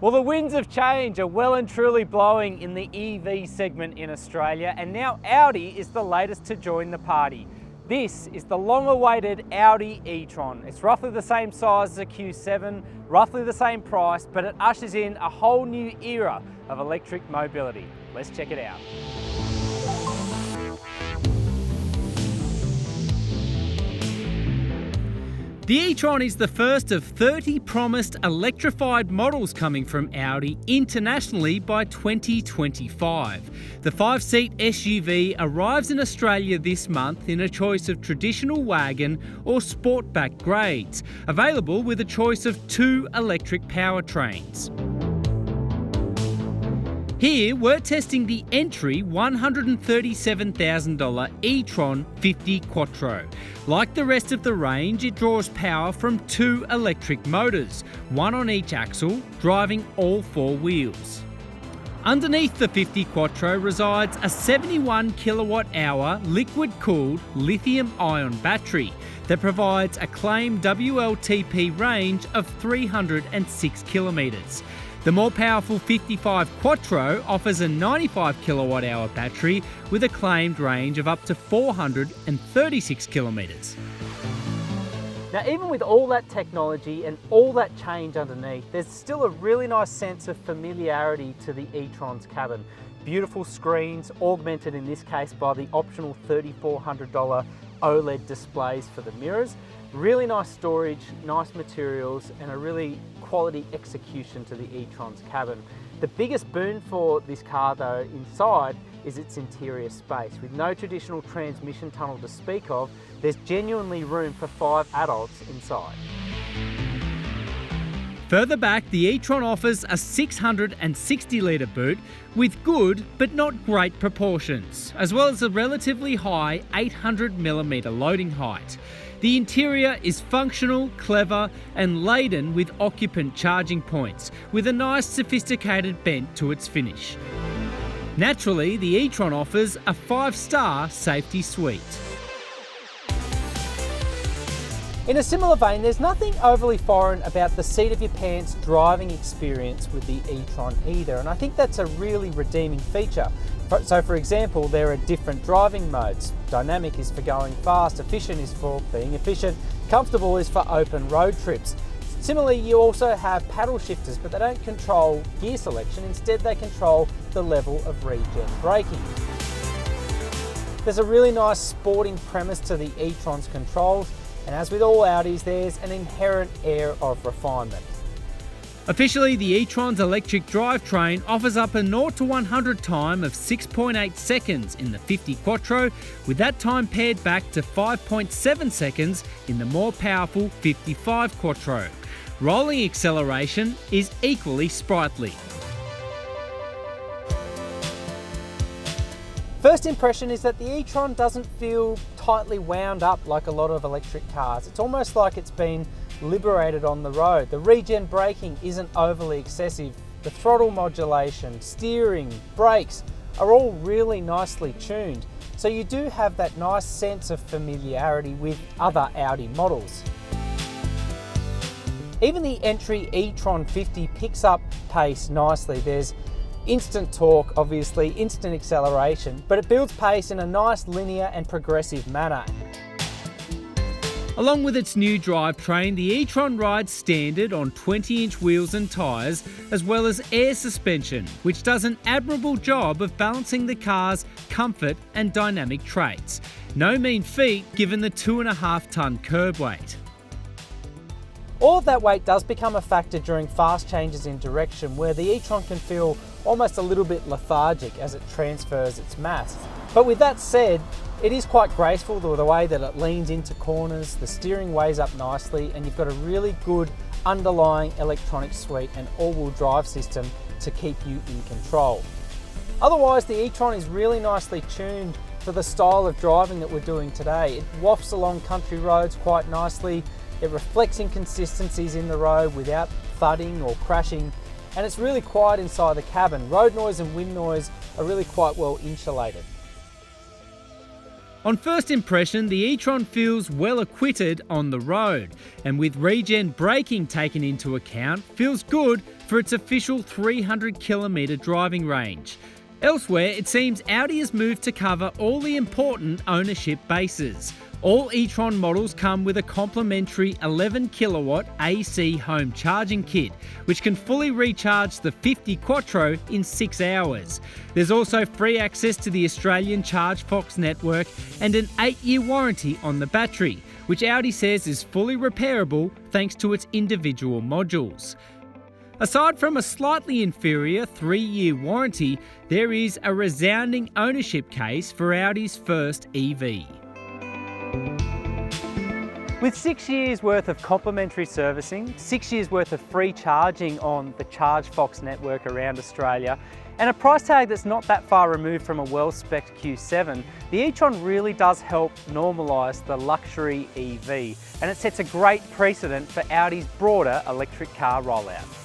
Well, the winds of change are well and truly blowing in the EV segment in Australia, and now Audi is the latest to join the party. This is the long-awaited Audi e-tron. It's roughly the same size as a Q7, roughly the same price, but it ushers in a whole new era of electric mobility. Let's check it out. The e-tron is the first of 30 promised electrified models coming from Audi internationally by 2025. The 5-seat SUV arrives in Australia this month in a choice of traditional wagon or sportback grades, available with a choice of 2 electric powertrains. Here, we're testing the entry $137,000 e-tron 50 Quattro. Like the rest of the range, it draws power from 2 electric motors, one on each axle, driving all 4 wheels. Underneath the 50 Quattro resides a 71 kilowatt-hour liquid-cooled lithium-ion battery that provides a claimed WLTP range of 306 kilometres. The more powerful 55 Quattro offers a 95 kilowatt-hour battery with a claimed range of up to 436 kilometres. Now, even with all that technology and all that change underneath, there's still a really nice sense of familiarity to the e-tron's cabin. Beautiful screens, augmented in this case by the optional $3,400 OLED displays for the mirrors. Really nice storage, nice materials, and a really quality execution to the e-tron's cabin. The biggest boon for this car though inside is its interior space. With no traditional transmission tunnel to speak of, there's genuinely room for 5 adults inside. Further back, the e-tron offers a 660 litre boot with good but not great proportions, as well as a relatively high 800mm loading height. The interior is functional, clever and laden with occupant charging points, with a nice sophisticated bent to its finish. Naturally, the e-tron offers a 5-star safety suite. In a similar vein, there's nothing overly foreign about the seat-of-your-pants driving experience with the e-tron either, and I think that's a really redeeming feature. So for example, there are different driving modes. Dynamic is for going fast, efficient is for being efficient, comfortable is for open road trips. Similarly, you also have paddle shifters, but they don't control gear selection, instead they control the level of regen braking. There's a really nice sporting premise to the e-tron's controls, and as with all Audis, there's an inherent air of refinement. Officially, the e-tron's electric drivetrain offers up a 0 to 100 time of 6.8 seconds in the 50 Quattro, with that time paired back to 5.7 seconds in the more powerful 55 Quattro. Rolling acceleration is equally sprightly. First impression is that the e-tron doesn't feel tightly wound up like a lot of electric cars. It's almost like it's been liberated on the road. The regen braking isn't overly excessive. The throttle modulation, steering, brakes are all really nicely tuned. So you do have that nice sense of familiarity with other Audi models. Even the entry e-tron 50 picks up pace nicely. There's instant torque, obviously, instant acceleration, but it builds pace in a nice linear and progressive manner. Along with its new drivetrain, the e-tron rides standard on 20-inch wheels and tyres, as well as air suspension, which does an admirable job of balancing the car's comfort and dynamic traits. No mean feat given the 2.5-tonne curb weight. All of that weight does become a factor during fast changes in direction, where the e-tron can feel almost a little bit lethargic as it transfers its mass. But with that said, it is quite graceful the way that it leans into corners, the steering weighs up nicely, and you've got a really good underlying electronic suite and all-wheel drive system to keep you in control. Otherwise, the e-tron is really nicely tuned for the style of driving that we're doing today. It wafts along country roads quite nicely, it reflects inconsistencies in the road without thudding or crashing, and it's really quiet inside the cabin. Road noise and wind noise are really quite well insulated. On first impression, the e-tron feels well acquitted on the road, and with regen braking taken into account, feels good for its official 300km driving range. Elsewhere, it seems Audi has moved to cover all the important ownership bases. All e-tron models come with a complimentary 11kW AC home charging kit, which can fully recharge the 50 Quattro in 6 hours. There's also free access to the Australian ChargeFox network and an 8-year warranty on the battery, which Audi says is fully repairable thanks to its individual modules. Aside from a slightly inferior 3-year warranty, there is a resounding ownership case for Audi's first EV. With 6 years worth of complimentary servicing, 6 years worth of free charging on the ChargeFox network around Australia, and a price tag that's not that far removed from a well-spec'd Q7, the e-tron really does help normalise the luxury EV, and it sets a great precedent for Audi's broader electric car rollout.